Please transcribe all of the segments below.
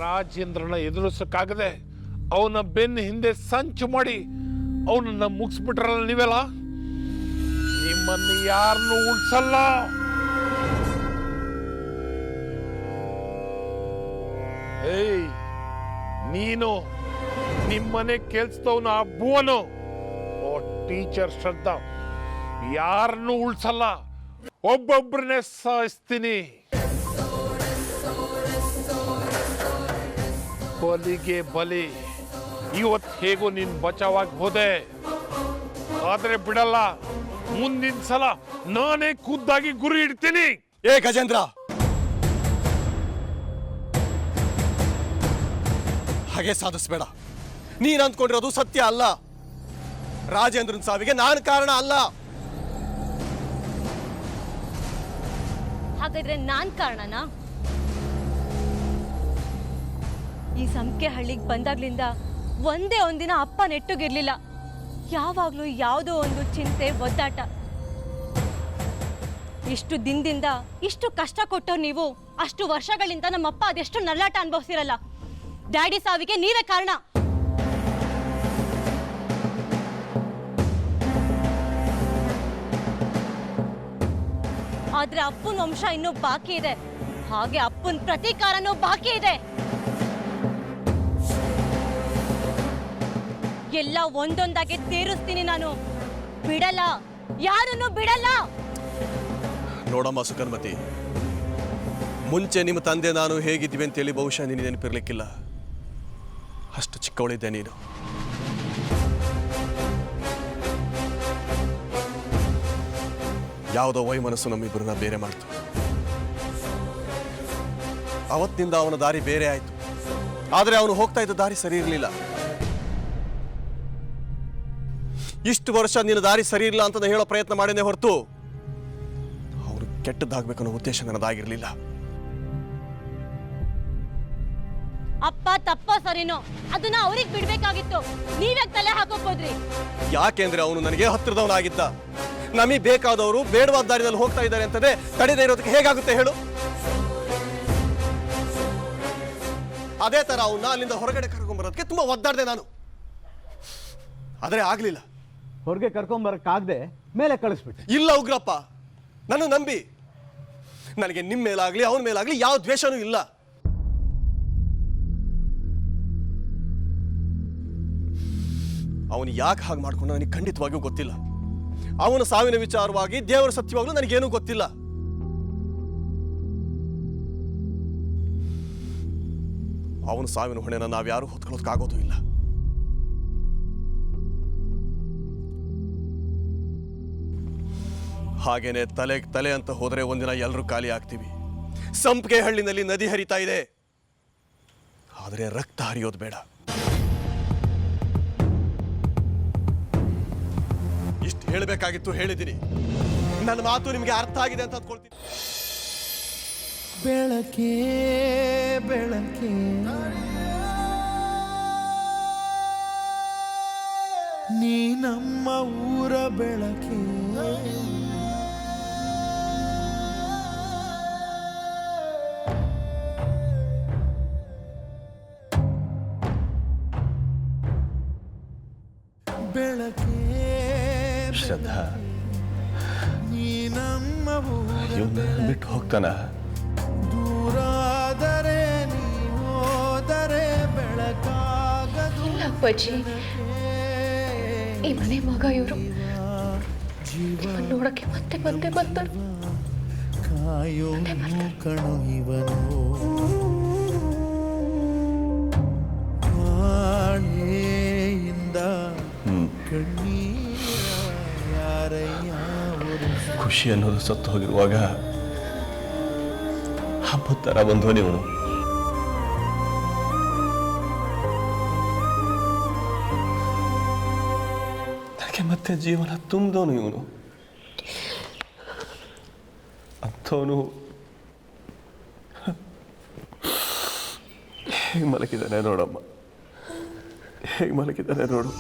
ರಾಜೇಂದ್ರನ ಎದುರಿಸಕ್ಕಾಗದೆ ಅವನ ಬೆನ್ನ ಹಿಂದೆ ಸಂಚು ಮಾಡಿ ಅವನನ್ನ ಮುಗಿಸ್ಬಿಟ್ರಲ್ಲ ನೀವೆಲ್ಲ. ನಿಮ್ಮನ್ನು ಯಾರನ್ನು ಉಳಿಸಲ್ಲ. ಏಯ್, ನೀನು ನಿಮ್ಮನೆ ಕೆಲ್ಸದವನು ಆ ಭುವನು, ಓ ಟೀಚರ್ ಶ್ರದ್ಧಾ, ಯಾರನ್ನು ಉಳಿಸಲ್ಲ. ಒಬ್ಬೊಬ್ಬರನ್ನೇ ಸಾಯಿಸ್ತೀನಿ. ಬಲಿಗೆ ಬಲಿ. ಇವತ್ತು ಹೇಗೋ ನೀನ್ ಬಚಾವಾಗಿ ಹೋದೆ, ಆದ್ರೆ ಬಿಡಲ್ಲ. ಮುಂದಿನ ಸಲ ನಾನೇ ಖುದ್ದಾಗಿ ಗುರಿ ಇಡ್ತೀನಿ. ಏ ಗಜೇಂದ್ರ, ಹಾಗೆ ಸಾಧಿಸ್ಬೇಡ. ನೀನ್ ಅಂದ್ಕೊಂಡಿರೋದು ಸತ್ಯ ಅಲ್ಲ. ರಾಜೇಂದ್ರನ್ ಸಾವಿಗೆ ನಾನು ಕಾರಣ ಅಲ್ಲ. ಹಾಗಾದ್ರೆ ನಾನ್ ಕಾರಣನಾ? ಈ ಸಂಖ್ಯೆ ಹಳ್ಳಿಗೆ ಬಂದಾಗ್ಲಿಂದ ಒಂದೇ ಒಂದಿನ ಅಪ್ಪ ನೆಟ್ಟುಗಿರ್ಲಿಲ್ಲ. ಯಾವಾಗ್ಲೂ ಯಾವುದೋ ಒಂದು ಚಿಂತೆ, ಒದ್ದಾಟ. ಇಷ್ಟು ದಿನದಿಂದ ಇಷ್ಟು ಕಷ್ಟ ಕೊಟ್ಟವ್ರು ನೀವು. ಅಷ್ಟು ವರ್ಷಗಳಿಂದ ನಮ್ಮಪ್ಪ ಅದೆಷ್ಟು ನರಳಾಟ ಅನುಭವಿಸಿರಲ್ಲ. ಡ್ಯಾಡಿ ಸಾವಿಗೆ ನೀವೇ ಕಾರಣ. ಆದ್ರೆ ಅಪ್ಪನ ವಂಶ ಇನ್ನೂ ಬಾಕಿ ಇದೆ. ಹಾಗೆ ಅಪ್ಪನ ಪ್ರತೀಕಾರನೂ ಬಾಕಿ ಇದೆ. ಎಲ್ಲ ಒಂದೊಂದಾಗೆ ತೀರಿಸ್ತೀನಿ ನಾನು. ಬಿಡಲ್ಲ, ಯಾರನ್ನು ಬಿಡಲ್ಲ. ನೋಡಮ್ಮ ಸುಕನ್ಮತಿ, ಮುಂಚೆ ನಿಮ್ಮ ತಂದೆ ನಾನು ಹೇಗಿದ್ದೀವಿ ಅಂತೇಳಿ ಬಹುಶಃ ನೀನು ನೆನಪಿರ್ಲಿಕ್ಕಿಲ್ಲ. ಅಷ್ಟು ಚಿಕ್ಕವಳಿದ್ದೆ ನೀನು. ಯಾವುದೋ ವೈಮನಸ್ಸು ನಮ್ಮಿಬ್ಬರನ್ನ ಬೇರೆ ಮಾಡ್ತು. ಅವತ್ತಿನಿಂದ ಅವನ ದಾರಿ ಬೇರೆ ಆಯ್ತು. ಆದರೆ ಅವನು ಹೋಗ್ತಾ ಇದ್ದ ದಾರಿ ಸರಿ ಇರಲಿಲ್ಲ. ಇಷ್ಟು ವರ್ಷ ನಿನ್ನ ದಾರಿ ಸರಿ ಇಲ್ಲ ಅಂತ ಹೇಳೋ ಪ್ರಯತ್ನ ಮಾಡೇನೆ ಹೊರತು ಅವ್ರು ಕೆಟ್ಟದ್ದಾಗಬೇಕನ್ನೋ ಉದ್ದೇಶ ನನ್ನದಾಗಿರ್ಲಿಲ್ಲ. ಅಪ್ಪ ತಪ್ಪೋ ಸರಿನೋ ಅದನ್ನ ಅವ್ರಿಗೆ ಬಿಡ್ಬೇಕಾಗಿತ್ತು. ನೀವೇ ತಲೆ ಹಾಕೋಕ್ ಹೋದ್ರಿ. ಯಾಕೆಂದ್ರೆ ಅವನು ನನಗೆ ಹತ್ತಿರದವನಾಗಿದ್ದ. ನಮಗೆ ಬೇಕಾದವರು ಬೇಡವಾದ ದಾರಿನಲ್ಲಿ ಹೋಗ್ತಾ ಇದ್ದಾರೆ ಅಂತಂದ್ರೆ ತಡೆದೇ ಇರೋದಕ್ಕೆ ಹೇಗಾಗುತ್ತೆ ಹೇಳು? ಅದೇ ತರ ಅವನ್ನ ಅಲ್ಲಿಂದ ಹೊರಗಡೆ ಕರ್ಕೊಂಡ್ಬರೋದಕ್ಕೆ ತುಂಬಾ ಒದ್ದಾಡ್ದೆ ನಾನು. ಆದ್ರೆ ಆಗ್ಲಿಲ್ಲ. ಹೊರಗೆ ಕರ್ಕೊಂಬರಕ್ಕಾಗದೆ ಮೇಲೆ ಕಳಿಸ್ಬಿಟ್ಟು. ಇಲ್ಲ ಉಗ್ರಪ್ಪ, ನನ್ನ ನಂಬಿ. ನನಗೆ ನಿಮ್ಮ ಮೇಲಾಗ್ಲಿ ಅವನ ಮೇಲಾಗ್ಲಿ ಯಾವ ದ್ವೇಷನೂ ಇಲ್ಲ. ಅವನು ಯಾಕೆ ಹಾಗೆ ಮಾಡ್ಕೊಂಡು ನನಗೆ ಖಂಡಿತವಾಗಿಯೂ ಗೊತ್ತಿಲ್ಲ. ಅವನ ಸಾವಿನ ವಿಚಾರವಾಗಿ ದೇವರ ಸತ್ಯವಾಗ್ಲೂ ನನಗೇನೂ ಗೊತ್ತಿಲ್ಲ. ಅವನ ಸಾವಿನ ಹೊಣೆನ ನಾವ್ಯಾರೂ ಹೊತ್ಕೊಳ್ಳೋದಕ್ಕಾಗೋದು ಇಲ್ಲ. ಹಾಗೇನೆ ತಲೆಗೆ ತಲೆ ಅಂತ ಹೋದ್ರೆ ಒಂದಿನ ಎಲ್ಲರೂ ಖಾಲಿ ಆಗ್ತೀವಿ. ಸಂಪಿಗೆ ಹಳ್ಳಿನಲ್ಲಿ ನದಿ ಹರಿತಾ ಇದೆ, ಆದರೆ ರಕ್ತ ಹರಿಯೋದು ಬೇಡ. ಇಷ್ಟು ಹೇಳಬೇಕಾಗಿತ್ತು, ಹೇಳಿದ್ದೀನಿ. ನನ್ನ ಮಾತು ನಿಮಗೆ ಅರ್ಥ ಆಗಿದೆ ಅಂತ ಅಂದ್ಕೊಳ್ತೀನಿ. ಬೆಳಕೇ ಬೆಳಕೇ ನೀ ನಮ್ಮ ಊರ ಬೆಳಕೇ. ಬೆಳಕೇ ಶ್ರದ್ಧಾ, ನೀ ನಮ್ಮ ಇವನ್ನ ಬಿಟ್ಟು ಹೋಗ್ತಾನ? ದೂರಾದರೆ ನೀ ಹೋದರೆ ಬೆಳಕಾಗದು. ಅಪ್ಪಾಜಿ, ಈ ಮನೆ ಮಗ ಇವರು ನೋಡಕ್ಕೆ ಮತ್ತೆ ಬಂದೆ ಬರ್ತಾರೆ. ಕಾಯೋ ಕಣು ಇವನು ಕಣ್ಣೀರ ಯಾರಯ್ಯ. ಖುಷಿ ಅನ್ನೋದು ಸತ್ತು ಹೋಗಿರುವಾಗ ಹಬ್ಬದ ಥರ ಬಂದವನು ಇವನು. ನನಗೆ ಮತ್ತೆ ಜೀವನ ತುಂಬಿದವನು ಇವನು. ಅಂಥವನು ಹೇಗೆ ಮಲಗಿದ್ದಾನೆ ನೋಡಮ್ಮ, ಹೇಗೆ ಮಲಗಿದ್ದಾನೆ ನೋಡು.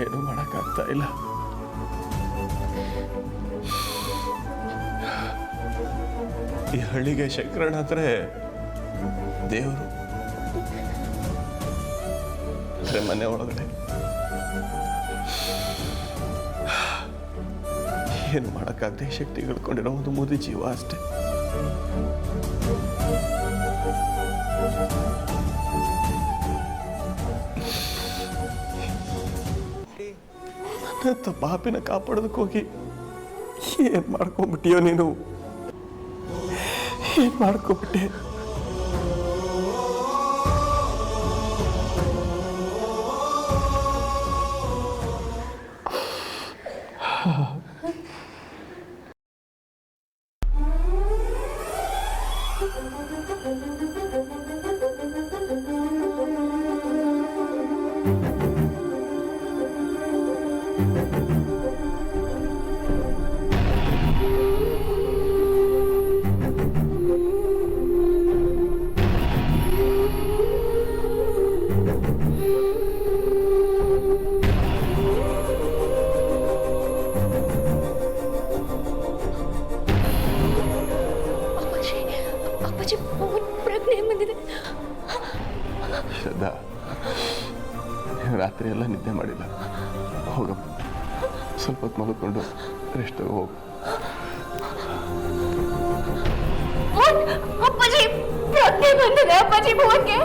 ಏನು ಮಾಡೋಕ್ಕಾಗ್ತಾ ಇಲ್ಲ. ಈ ಹಳ್ಳಿಗೆ ಶಂಕರಣ್ಣ ಅಂದ್ರೆ ದೇವರು. ಅಂದ್ರೆ ಮನೆ ಒಳಗಡೆ ಏನು ಮಾಡೋಕ್ಕಾಗದೆ ಶಕ್ತಿ ಕಳ್ಕೊಂಡಿರೋ ಒಂದು ಮುದಿ ಜೀವ ಅಷ್ಟೇ. ನನ್ನಂತ ಪಾಪಿನ ಕಾಪಾಡೋದಕ್ಕೆ ಹೋಗಿ ಏನ್ ಮಾಡ್ಕೊಂಡ್ಬಿಟ್ಟಿಯೋ ನೀನು? ಏನ್ ಮಾಡ್ಕೊಂಡ್ಬಿಟ್ಟೆ? ಅಪ್ಪಾಜಿ ಪವನ್ ಪ್ರಜ್ಞೆ ಬಂದಿದೆ. ಶ್ರದ್ಧಾ, ರಾತ್ರಿ ಎಲ್ಲ ನಿದ್ದೆ ಮಾಡಿಲ್ಲ. ಹೋಗಮ್ಮ, ಸ್ವಲ್ಪ ಹೊತ್ತು ಮಲ್ಕೊಂಡು ರೆಸ್ಟ್ ಹೋಗು. ಅಪ್ಪಾಜಿ ಪ್ರಜ್ಞೆ ಬಂದಿದೆ. ಅಪ್ಪಾಜಿ ಪವನ್ಗೆ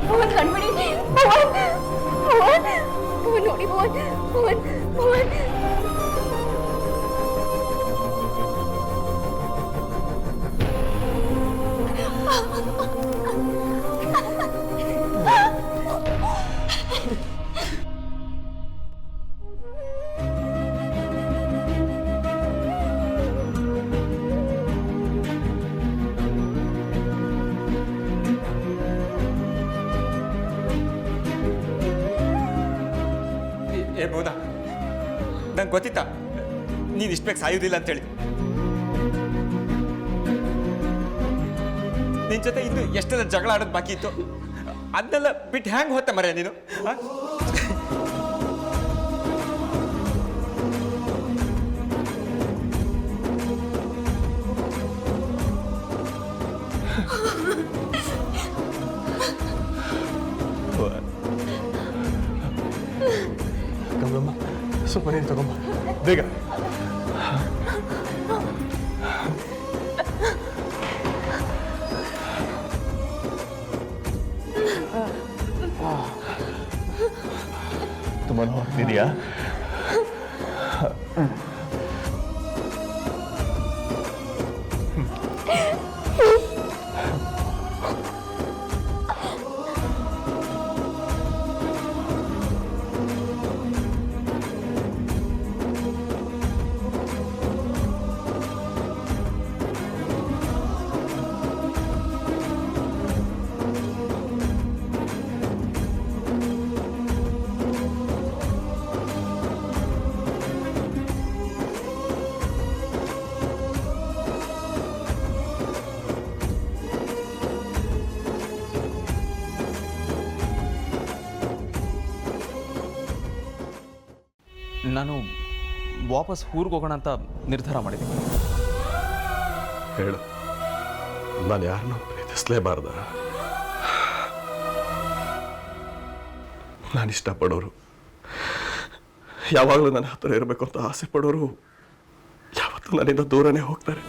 ಪವನ್ ಕಣ್ಬಿಡಿ. ಪವನ್ ಪವನ್ ಪವನ್ ನೋಡಿ. ಪವನ್ ಪವನ್ ಪವನ್ ಏ ಬೋದ, ನಂಗೆ ಗೊತ್ತಿತ್ತ ನೀನು ಇಷ್ಟು ಬೇಗ ಸಾಯೋದಿಲ್ಲ ಅಂತೇಳಿ. ನಿನ್ನ ಜೊತೆ ಇನ್ನು ಎಷ್ಟೆಲ್ಲ ಜಗಳ ಆಡೋದು ಬಾಕಿ ಇತ್ತು, ಅದನ್ನೆಲ್ಲ ಬಿಟ್ಟು ಹ್ಯಾಂಗೆ ಹೋಗ್ತಾ ಮರ್ಯ ನೀನು? ಗಮನಮ್ಮ, ಸ್ವಲ್ಪ ನೀನು ತಗೊಂಬ ಬೇಗ. ತುಂಬ ನೋಡ್ತಿದೀಯಾ? ನಾನು ವಾಪಸ್ ಊರಿಗೆ ಹೋಗೋಣ ಅಂತ ನಿರ್ಧಾರ ಮಾಡಿದ್ದೀನಿ. ಹೇಳು, ನಾನು ಯಾರನ್ನೂ ಪ್ರೀತಿಸಲೇಬಾರ್ದ? ನಾನು ಇಷ್ಟಪಡೋರು, ಯಾವಾಗಲೂ ನನ್ನ ಹತ್ತಿರ ಇರಬೇಕು ಅಂತ ಆಸೆ ಪಡೋರು ಯಾವತ್ತೂ ನನ್ನಿಂದ ದೂರನೇ ಹೋಗ್ತಾರೆ.